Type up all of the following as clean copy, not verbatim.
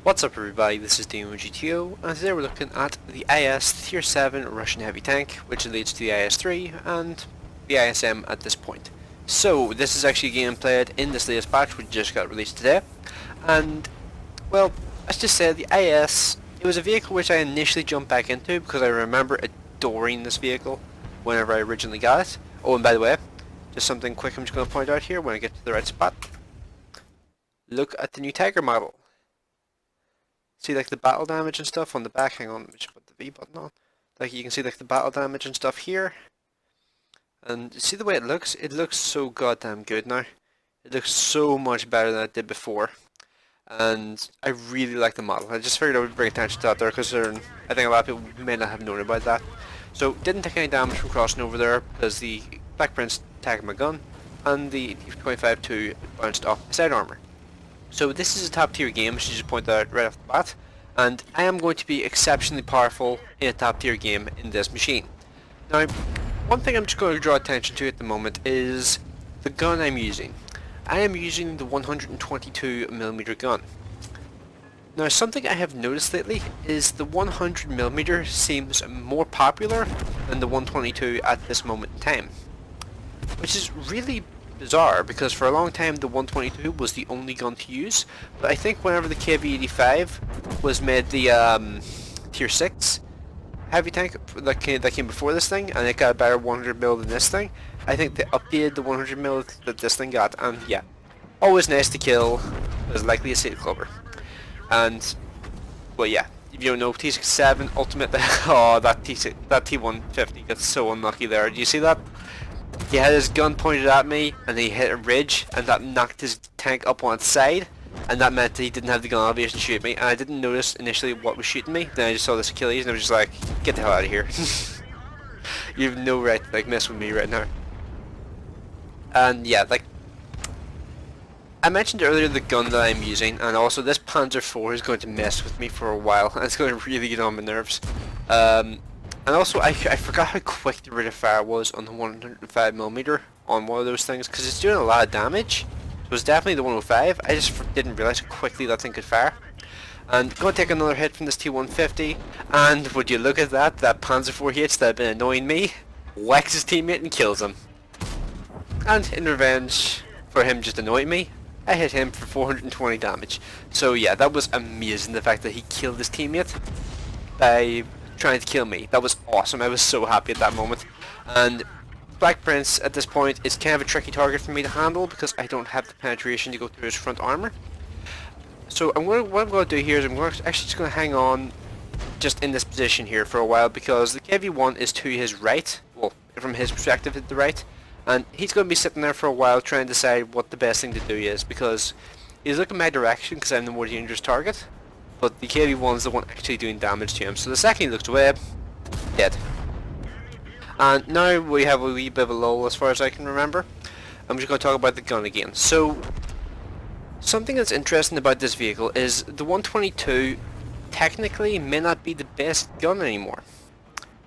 What's up everybody, this is DeanoGTO, and today we're looking at the IS Tier 7 Russian Heavy Tank, which leads to the IS-3 and the ISM at this point. So, this is actually a game played in this latest patch, which just got released today, and, well, let's just say the IS, it was a vehicle which I initially jumped back into because I remember adoring this vehicle whenever I originally got it. Oh, and by the way, just something quick I'm just going to point out here when I get to the right spot. Look at the new Tiger model. See like the battle damage and stuff on the back. Hang on, let me just put the V button on. Like you can see like the battle damage and stuff here. And see the way it looks? It looks so goddamn good now. It looks so much better than it did before. And I really like the model. I just figured I would bring attention to that there because I think a lot of people may not have known about that. So didn't take any damage from crossing over there because the Black Prince tagged my gun and the T-25-2 bounced off the side armor. So this is a top tier game, I should just point that out right off the bat, and I am going to be exceptionally powerful in a top tier game in this machine. Now, one thing I'm just going to draw attention to at the moment is the gun I'm using. I am using the 122mm gun. Now something I have noticed lately is the 100mm seems more popular than the 122 at this moment in time. Which is really bizarre because for a long time the 122 was the only gun to use, but I think whenever the KV-85 was made the tier 6 heavy tank that came before this thing, and it got a better 100mm than this thing, I think they updated the 100mm that this thing got, and yeah, always nice to kill as likely a safe clubber. And well, yeah, if you don't know, T67 ultimate, oh, that T150 gets so unlucky there. Do you see that? He had his gun pointed at me and he hit a ridge and that knocked his tank up on its side, and that meant that he didn't have the gun elevation to shoot me, and I didn't notice initially what was shooting me. Then I just saw this Achilles and I was just like, get the hell out of here. You have no right to like mess with me right now. And yeah, like I mentioned earlier, the gun that I'm using, and also this Panzer IV is going to mess with me for a while and it's going to really get on my nerves. And also, I forgot how quick the rate of fire was on the 105mm on one of those things, because it's doing a lot of damage. It was definitely the 105, I just didn't realise how quickly that thing could fire. And going to take another hit from this T150, and would you look at that, that Panzer IV hits that had been annoying me, whacks his teammate and kills him. And in revenge for him just annoying me, I hit him for 420 damage. So yeah, that was amazing, the fact that he killed his teammate by trying to kill me. That was awesome. I was so happy at that moment. And Black Prince at this point is kind of a tricky target for me to handle because I don't have the penetration to go through his front armor. So what I'm going to do here is I'm actually just going to hang on just in this position here for a while, because the KV-1 is to his right, well, from his perspective at the right, and he's going to be sitting there for a while trying to decide what the best thing to do is, because he's looking my direction because I'm the more dangerous target. But the KV-1 is the one actually doing damage to him. So the second he looks away, dead. And now we have a wee bit of a lull as far as I can remember. I'm just going to talk about the gun again. So, something that's interesting about this vehicle is the 122 technically may not be the best gun anymore.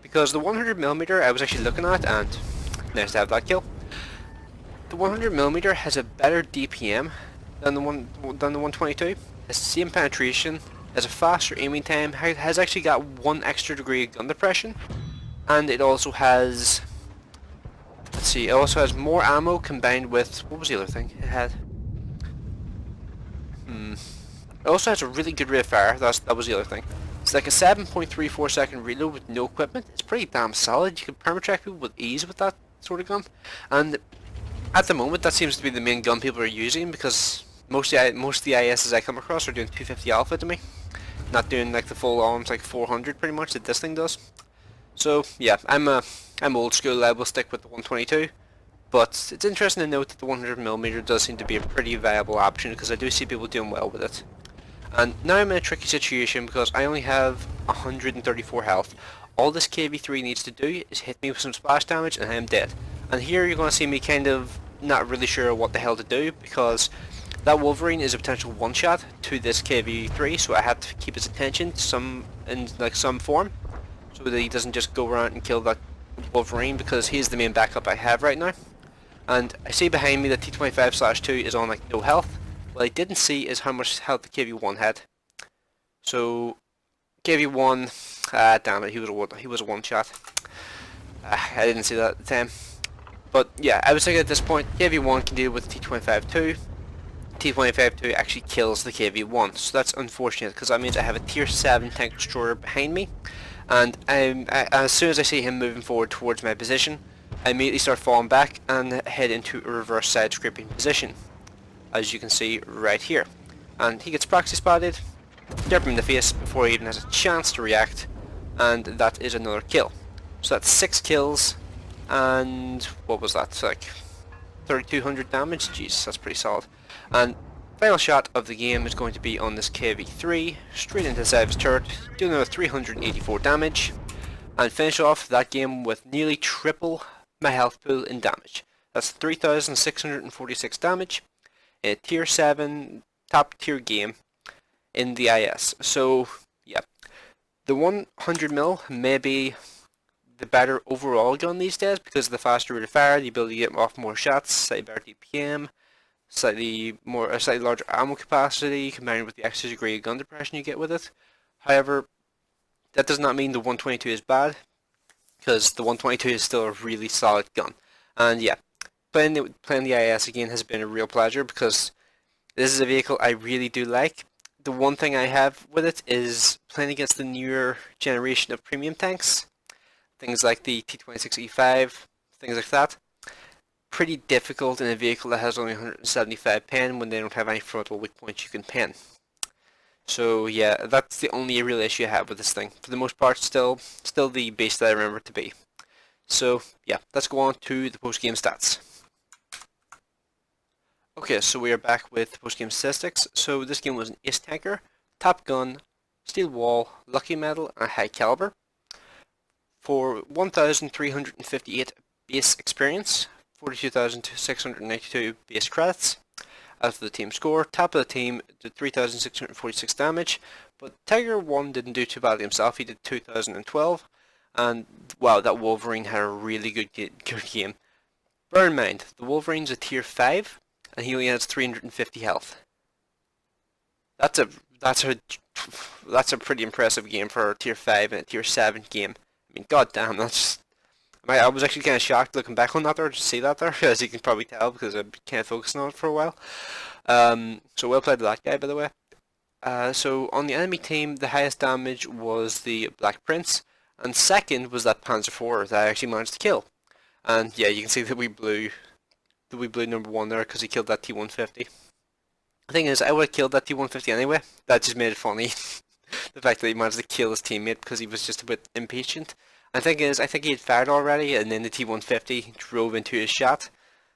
Because the 100mm I was actually looking at, and nice to have that kill. The 100mm has a better DPM than the 122. It's the same penetration, has a faster aiming time, has actually got 1 extra degree of gun depression, and it also has, let's see, it also has more ammo combined with, what was the other thing it had? It also has a really good rate of fire, that was the other thing. It's like a 7.34 second reload with no equipment. It's pretty damn solid. You can permatrack people with ease with that sort of gun, and at the moment that seems to be the main gun people are using, because most of the ISs I come across are doing 250 alpha to me, not doing like the full arms like 400 pretty much that this thing does. So yeah, I'm old school. I will stick with the 122, but it's interesting to note that the 100mm does seem to be a pretty viable option, because I do see people doing well with it. And now I'm in a tricky situation because I only have 134 health. All this KV-3 needs to do is hit me with some splash damage and I am dead. And here you're going to see me kind of not really sure what the hell to do, because that Wolverine is a potential one-shot to this KV-3, so I have to keep his attention in some form, so that he doesn't just go around and kill that Wolverine, because he's the main backup I have right now. And I see behind me that T25/2 is on like no health. What I didn't see is how much health the KV-1 had. So KV1, damn it, he was a one shot. I didn't see that at the time. But yeah, I was thinking at this point, KV1 can deal with T25-2. T25-2 actually kills the KV1, so that's unfortunate because that means I have a tier 7 tank destroyer behind me, and as soon as I see him moving forward towards my position, I immediately start falling back and head into a reverse side scraping position, as you can see right here. And he gets proxy spotted, derp him in the face before he even has a chance to react, and that is another kill. So that's 6 kills, and what was that, like 3200 damage? Jeez, that's pretty solid. And final shot of the game is going to be on this KV3, straight into the side of his turret, doing another 384 damage, and finish off that game with nearly triple my health pool in damage. That's 3646 damage in a tier 7 top tier game in the IS. So yeah, the 100mm may be the better overall gun these days because of the faster rate of fire, the ability to get off more shots, slightly better DPM, slightly larger ammo capacity combined with the extra degree of gun depression you get with it. However, that does not mean the 122 is bad, because the 122 is still a really solid gun. And yeah, playing the IS again has been a real pleasure because this is a vehicle I really do like. The one thing I have with it is playing against the newer generation of premium tanks. Things like the T26E5, things like that. Pretty difficult in a vehicle that has only 175 pen when they don't have any frontal weak points you can pen. So yeah, that's the only real issue I have with this thing. For the most part, still the beast that I remember it to be. So yeah, let's go on to the post-game stats. Okay, so we are back with post-game statistics. So this game was an ace tanker, top gun, steel wall, lucky medal, and high caliber. For 1,358 base experience, 42,692 base credits. As for the team score, top of the team did 3,646 damage, but Tiger 1 didn't do too badly himself, he did 2,012, and wow, that Wolverine had a really good game. Bear in mind, the Wolverine's a tier 5, and he only has 350 health. That's a pretty impressive game for a tier 5 and a tier 7 game. I mean, goddamn, that's... I was actually kind of shocked looking back on that there, to see that there, as you can probably tell, because I've been kind of focusing on it for a while. So well played to that guy, by the way. So on the enemy team, the highest damage was the Black Prince, and second was that Panzer IV that I actually managed to kill. And yeah, you can see that we blew number 1 there, because he killed that T-150. The thing is, I would have killed that T-150 anyway. That just made it funny. The fact that he managed to kill his teammate because he was just a bit impatient. And the thing is, I think he had fired already, and then the T-150 drove into his shot.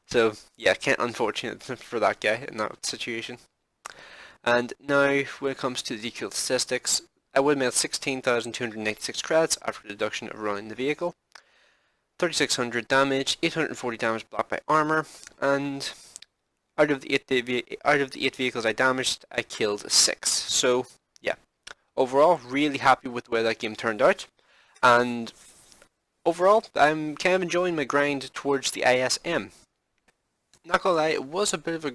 So yeah, kind of unfortunate for that guy in that situation. And now, when it comes to the DQ statistics, I would have made 16,296 credits after deduction of running the vehicle, 3,600 damage, 840 damage blocked by armor, and out of the 8 vehicles I damaged, I killed 6. So yeah, overall, really happy with the way that game turned out, and overall, I'm kind of enjoying my grind towards the ISM. Not gonna lie, it was a bit of a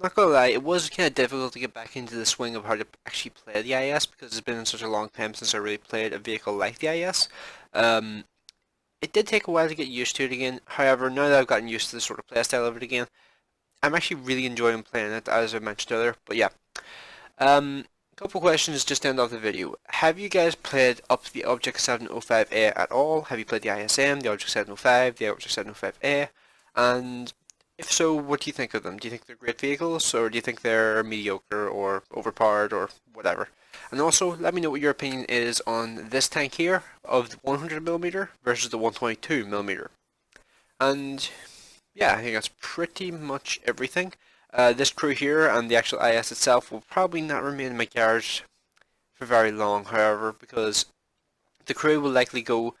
not gonna lie, it was kind of difficult to get back into the swing of how to actually play the IS because it's been such a long time since I really played a vehicle like the IS. It did take a while to get used to it again. However, now that I've gotten used to the sort of playstyle of it again, I'm actually really enjoying playing it, as I mentioned earlier. But yeah, couple questions just to end off the video. Have you guys played up the Object 705A at all? Have you played the ISM, the Object 705, the Object 705A? And if so, what do you think of them? Do you think they're great vehicles, or do you think they're mediocre or overpowered or whatever? And also, let me know what your opinion is on this tank here of the 100mm versus the 122mm. And yeah, I think that's pretty much everything. This crew here and the actual IS itself will probably not remain in my garage for very long, however, because the crew will likely go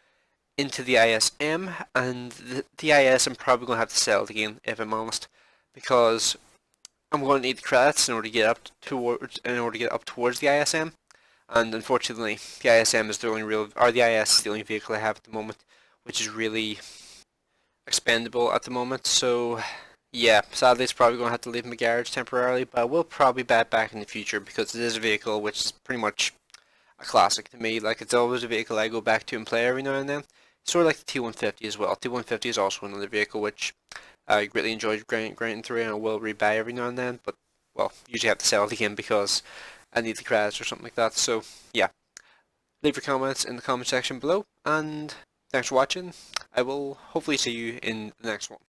into the ISM, and the IS I'm probably going to have to sell it again, if I'm honest, because I'm going to need the credits in order to get up towards the ISM, and unfortunately the ISM is the IS is the only vehicle I have at the moment, which is really expendable at the moment. So Yeah, sadly it's probably going to have to leave my garage temporarily, but I will probably buy it back in the future because it is a vehicle which is pretty much a classic to me. Like, it's always a vehicle I go back to and play every now and then. Sort of like the T150 as well. T150 is also another vehicle which I greatly enjoyed grinding through and I will rebuy every now and then, but, well, usually have to sell it again because I need the credits or something like that. So, yeah, leave your comments in the comment section below, and thanks for watching. I will hopefully see you in the next one.